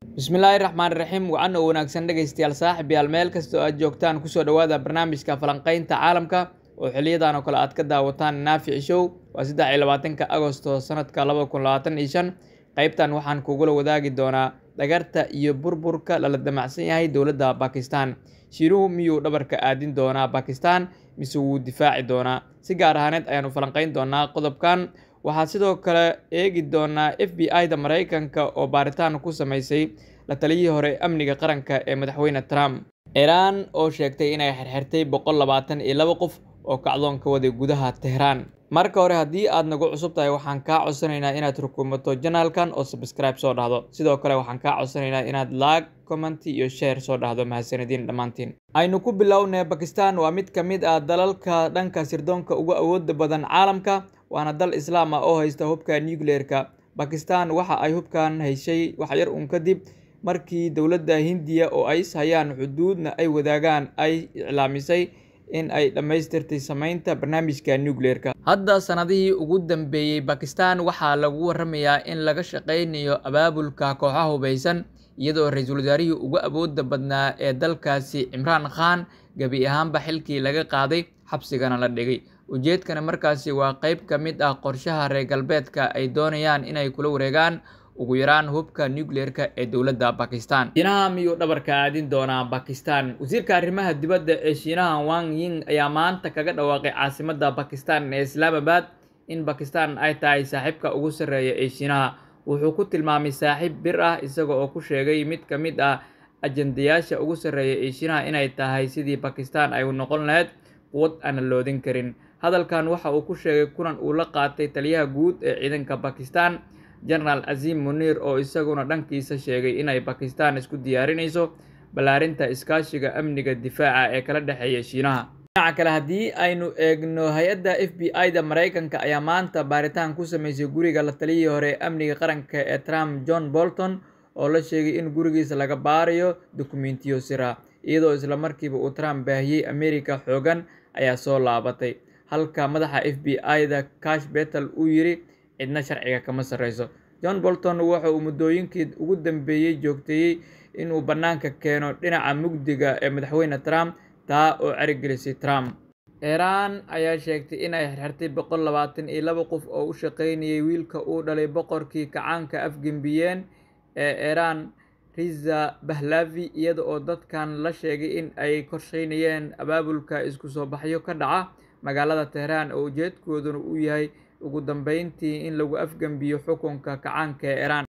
bismillaahi raxmaani raxiim wacan oo wanaagsan dhegaystayaal saaxiibayaal meel kasta oo aad joogtaan kusoo dhawaada barnaamijka falanqaynta caalamka oo xiliyadan oo kale aad ka daawataan naafici show waa 23 Agoosto sanadka 2025 qaybtan waxaan kugula wadaagi doonaa dhagarta iyo burburka lala damacsan yahay dowladda Pakistan. Shiiruhu miyuu dhabarka aadin doonaa Pakistan mise wuu difaaci doonaa? Si gaar ahaaneed ayaanu falanqayn doonaa qodobkan. waxaa sidoo kale eegi doonaa FBI-da Mareykanka oo baaritaan ku sameysay la taliyihii hore amniga qaranka ee madaxweyne Trump. Iran oo sheegtay inay xirxirtay 122 qof oo kacdoon ka waday gudaha Tehran. Marka hore haddii aad nagu cusub tahay waxaan kaa codsanaynaa inaad rukumato channelkan oo subscribe soo dhahdo. Sidoo kale waxaan kaa codsanaynaa inaad like, comment iyo share soo dhahdo. Mahadsanidin dhammaantiin. Aynu ku bilownay Pakistan waa mid ka mid ah dalalka dhanka sirdoonka ugu awoodda badan caalamka. waana dal islaam ah oo haysta hubka nuclear-ka. Pakistan waxa ay hubkan heshay wax yar kadib markii dowladda Hindiya oo ay hayaan xuduudna ay wadaagaan ay iclaamisay in ay dhamaystirtay sameynta barnaamijka nuclear-ka. Hadda sanadihii ugu dambeeyay Pakistan waxaa lagu waramayaa in laga shaqeynayo abaabulka kooxaha hubeysan iyadoo ra'iisul wasaarihii ugu awoodda badnaa ee dalkaasi Imran Khan gabi ahaanba xilkii laga qaaday xabsigana la dhigay. ujeedkana markaasi waa qayb ka mid ah qorshaha reer galbeedka ay doonayaan inay kula wareegaan ugu yaraan hubka nuclear-ka ee dowladda Pakistan. Shiinaha miyuu dhabarka aadin doonaa Pakistan? Wasiirka arrimaha dibadda ee Shiinaha Wang Yi ayaa maanta kaga dhawaaqay caasimadda Pakistan ee Islamabad in Pakistan ay tahay saaxiibka ugu sarreeya ee Shiinaha. Wuxuu ku tilmaamay saaxiib bir ah isaga oo ku sheegay mid ka mid ah ajandayaasha ugu sarreeya ee Shiinaha inay tahay sidii Pakistan ay u noqon lahayd quwad aan la loodin karin. Hadalkan waxa uu ku sheegay kulan uu la qaatay taliyaha guud ee ciidanka Pakistan General Azim Munir oo isaguna dhankiisa sheegay inay Pakistan isku diyaarinayso balaarinta iskaashiga amniga difaaca ee kala dhexeeya Shiinaha. Dhinaca kale haddii aynu eegno hay'adda FBI-da Mareykanka ayaa maanta baaritaan ku sameysay guriga la taliyihii hore amniga qaranka ee Trump John Bolton oo la sheegay in gurigiisa laga baarayo dukumiintiyo sir ah iyadoo isla markiiba uu Trump baahiyay Ameerika xoogan ayaa soo laabatay. halka madaxa FBI-da Kash Patel uu yiri cidna sharciga kama sareyso. John Bolton waxa uu muddooyinkii ugu dambeeyay joogtay inuu banaanka keeno dhinaca mugdiga ee madaxweyne Trump taa oo carigelisay Trump. Iran ayaa sheegtay inay xirxirtay 122 qof oo u shaqeynayay wiilka uu dhalay boqorkii kacaanka Afgembiyeen ee Iran Reza Pahlavi iyada oo dadkan la sheegay in ay qorsheynayeen abaabulka isku soo baxyo ka dhaca magaalada Tehran oo ujeedkooduna uu yahay ugu dambeyntii in lagu afgambiyo xukunka kacaanka ee Iran.